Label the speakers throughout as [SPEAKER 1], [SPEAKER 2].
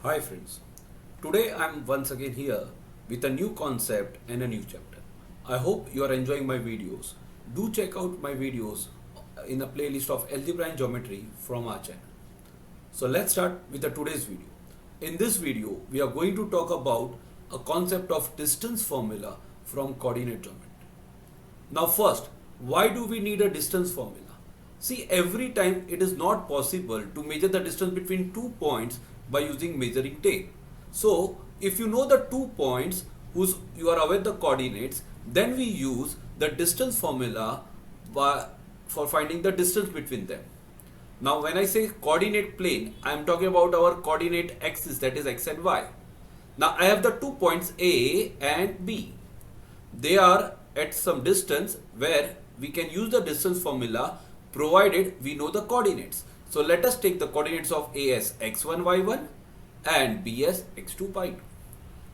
[SPEAKER 1] Hi friends, today I am once again here with a new concept and a new chapter. I hope you are enjoying my videos. Do check out my videos in a playlist of algebra and geometry from our channel. So let's start with the today's video. In this video, we are going to talk about a concept of distance formula from coordinate geometry. Now first, why do we need a distance formula? See, every time it is not possible to measure the distance between 2 points by using measuring tape. So, if you know the 2 points whose you are aware the coordinates, then we use the distance formula for finding the distance between them. Now, when I say coordinate plane, I am talking about our coordinate axis, that is x and y. Now, I have the 2 points A and B. They are at some distance where we can use the distance formula provided we know the coordinates. So let us take the coordinates of A as x1, y1 and B as x2, y2.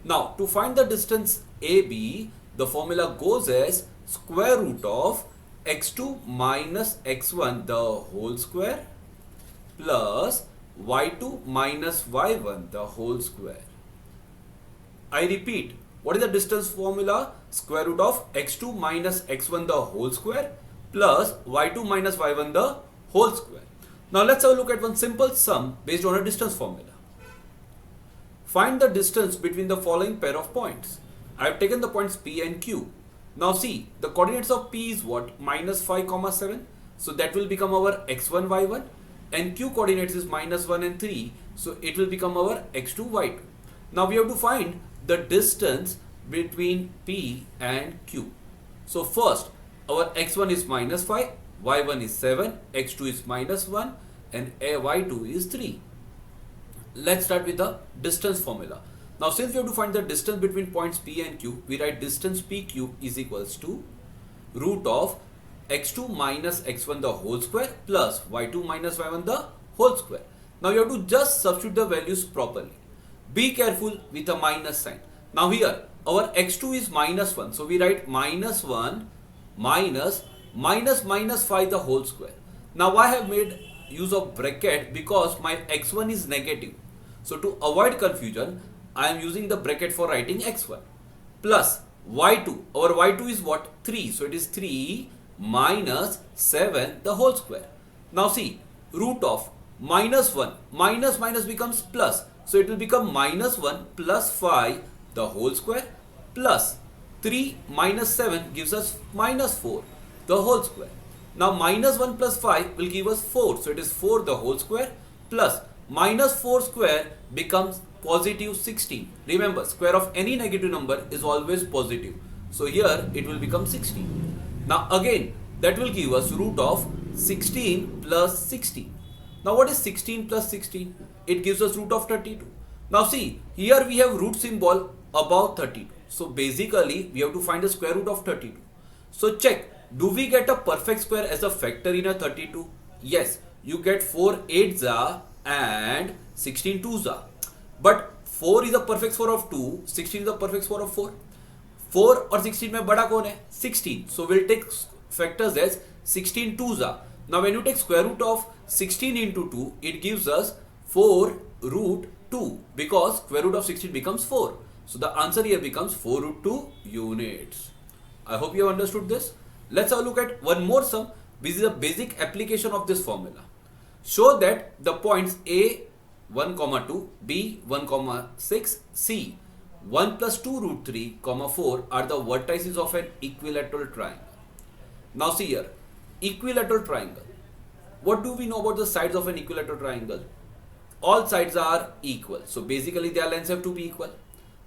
[SPEAKER 1] Now to find the distance AB, the formula goes as square root of x2 minus x1 the whole square plus y2 minus y1 the whole square. I repeat, what is the distance formula? Square root of x2 minus x1 the whole square plus y2 minus y1 the whole square. Now let's have a look at one simple sum based on a distance formula. Find the distance between the following pair of points. I have taken the points P and Q. Now see, the coordinates of P is what? Minus 5, 7. So that will become our x1, y1. And Q coordinates is minus 1 and 3. So it will become our x2, y2. Now we have to find the distance between P and Q. So first, our x1 is minus 5, y1 is 7, x2 is minus 1 and y2 is 3. Let's start with the distance formula. Now since we have to find the distance between points P and Q, we write distance PQ is equals to root of x2 minus x1 the whole square plus y2 minus y1 the whole square. Now you have to just substitute the values properly. Be careful with a minus sign. Now here our x2 is minus 1. So we write minus 1 minus 5 the whole square. Now I have made use of bracket because my x1 is negative. So to avoid confusion, I am using the bracket for writing x1 plus y2. Our y2 is what? 3. So it is 3 minus 7 the whole square. Now see, root of minus 1 minus becomes plus. So it will become minus 1 plus 5 the whole square plus 3 minus 7 gives us minus 4 the whole square. Now minus 1 plus 5 will give us 4. So it is 4 the whole square plus minus 4 square becomes positive 16. Remember, square of any negative number is always positive. So here it will become 16. Now again that will give us root of 16 plus 16. Now what is 16 plus 16? It gives us root of 32. Now see, here we have root symbol above 32. So basically we have to find the square root of 32. So check, do we get a perfect square as a factor in a 32? Yes, you get 4 8s are and 16 2s are. But 4 is a perfect square of 2, 16 is a perfect square of 4. 4 और 16 में बड़ा कौन है? 16. So we'll take factors as 16 2s are. Now when you take square root of 16 into 2, it gives us 4 root 2 because square root of 16 becomes 4. So the answer here becomes 4 root 2 units. I hope you have understood this. Let's have a look at one more sum, which is a basic application of this formula. Show that the points A 1, 2, B 1, 6, C 1 plus 2 root 3, 4 are the vertices of an equilateral triangle. Now see here, equilateral triangle. What do we know about the sides of an equilateral triangle? All sides are equal. So basically their lengths have to be equal.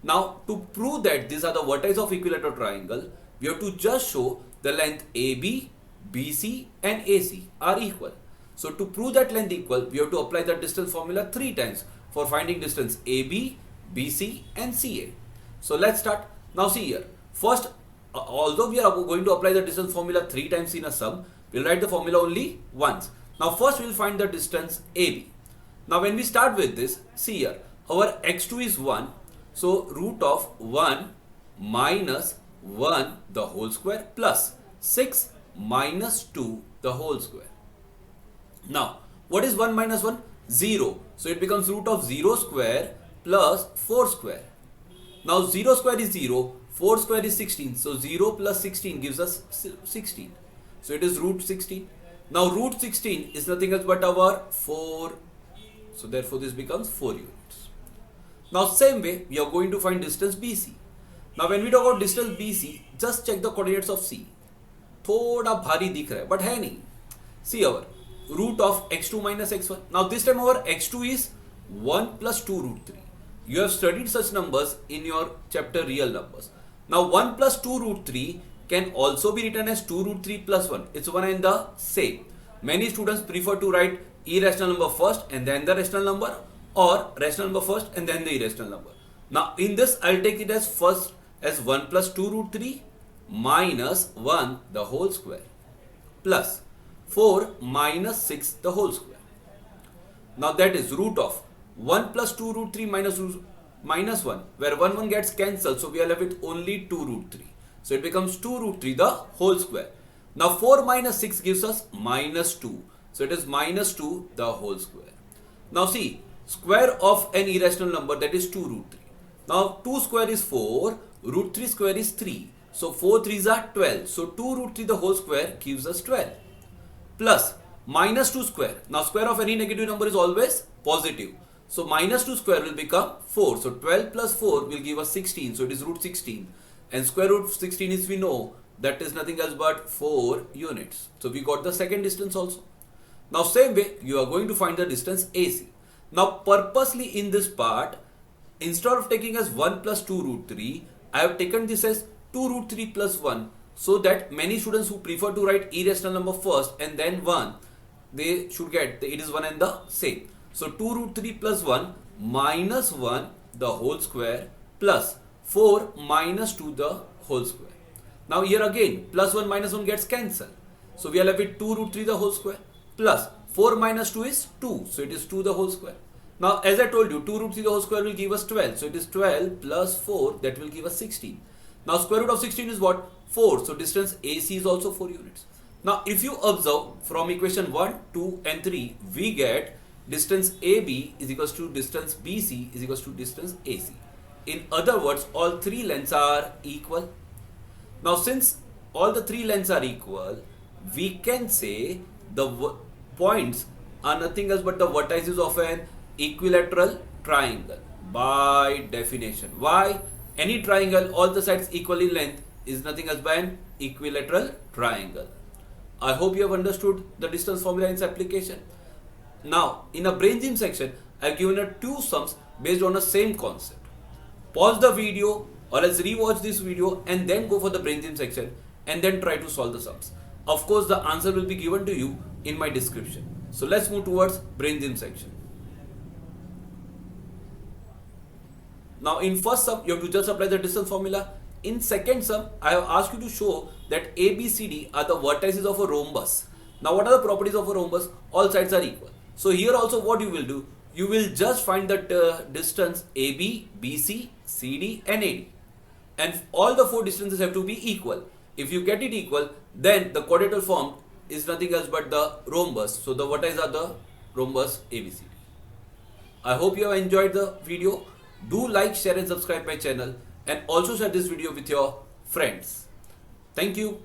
[SPEAKER 1] Now to prove that these are the vertices of equilateral triangle, we have to just show the length AB, BC and AC are equal. So to prove that length equal, we have to apply the distance formula 3 times for finding distance AB, BC and CA. So let's start. Now see here. First, although we are going to apply the distance formula 3 times in a sum, we'll write the formula only once. Now first we'll find the distance AB. Now when we start with this, see here, our x2 is 1. So root of 1 minus 1 the whole square plus 6 minus 2 the whole square. Now what is 1 minus 1? 0. So it becomes root of 0 square plus 4 square. Now 0 square is 0, 4 square is 16, so 0 plus 16 gives us 16. So it is root 16. Now root 16 is nothing else but our 4, so therefore this becomes 4 units. Now same way we are going to find distance BC. Now when we talk about distance BC, just check the coordinates of C. थोड़ा भारी दिख रहा है but है नहीं. See our root of x2 minus x1. Now this time our x2 is 1 plus 2 root 3. You have studied such numbers in your chapter real numbers. Now 1 plus 2 root 3 can also be written as 2 root 3 plus 1. It's one and the same. Many students prefer to write irrational number first and then the rational number, or rational number first and then the irrational number. Now in this I'll take it as first as 1 plus 2 root 3 minus 1 the whole square plus 4 minus 6 the whole square. Now that is root of 1 plus 2 root 3 minus 1, where 1 gets cancelled, so we are left with only 2 root 3. So it becomes 2 root 3 the whole square. Now 4 minus 6 gives us minus 2. So it is minus 2 the whole square. Now see, square of an irrational number, that is 2 root 3. Now 2 square is 4, root 3 square is 3. So 4 3s are 12. So 2 root 3 the whole square gives us 12. Plus minus 2 square. Now square of any negative number is always positive. So minus 2 square will become 4. So 12 plus 4 will give us 16. So it is root 16. And square root of 16 is, we know, that is nothing else but 4 units. So we got the second distance also. Now same way you are going to find the distance AC. Now purposely in this part, instead of taking as 1 plus 2 root 3, I have taken this as 2 root 3 plus 1, so that many students who prefer to write irrational number first and then 1, they should get it is one and the same. So 2 root 3 plus 1 minus 1 the whole square plus 4 minus 2 the whole square. Now here again plus 1 minus 1 gets cancelled. So we are left with 2 root 3 the whole square plus 4 minus 2 is 2. So it is 2 the whole square. Now as I told you, 2 root 3 the whole square will give us 12. So it is 12 plus 4, that will give us 16. Now square root of 16 is what? 4. So distance AC is also 4 units. Now if you observe from equation 1, 2 and 3, we get distance AB is equals to distance BC is equals to distance AC. In other words, all 3 lengths are equal. Now since all the 3 lengths are equal, we can say the points are nothing else but the vertices of an equilateral triangle by definition. Why? Any triangle, all the sides equal in length, is nothing else but an equilateral triangle. I hope you have understood the distance formula in its application. Now, in a brain gym section, I have given you 2 sums based on the same concept. Pause the video or else rewatch this video and then go for the brain gym section and then try to solve the sums. Of course, the answer will be given to you in my description. So let's move towards brain gym section. Now in first sum, you have to just apply the distance formula. In second sum, I have asked you to show that ABCD are the vertices of a rhombus. Now what are the properties of a rhombus? All sides are equal. So here also what you will do, you will just find the distance AB, BC, CD and AD. And all the 4 distances have to be equal. If you get it equal, then the quadrilateral formed is nothing else but the rhombus. So the vertices are the rhombus ABCD. I hope you have enjoyed the video. Do like, share and subscribe my channel, and also share this video with your friends. Thank you.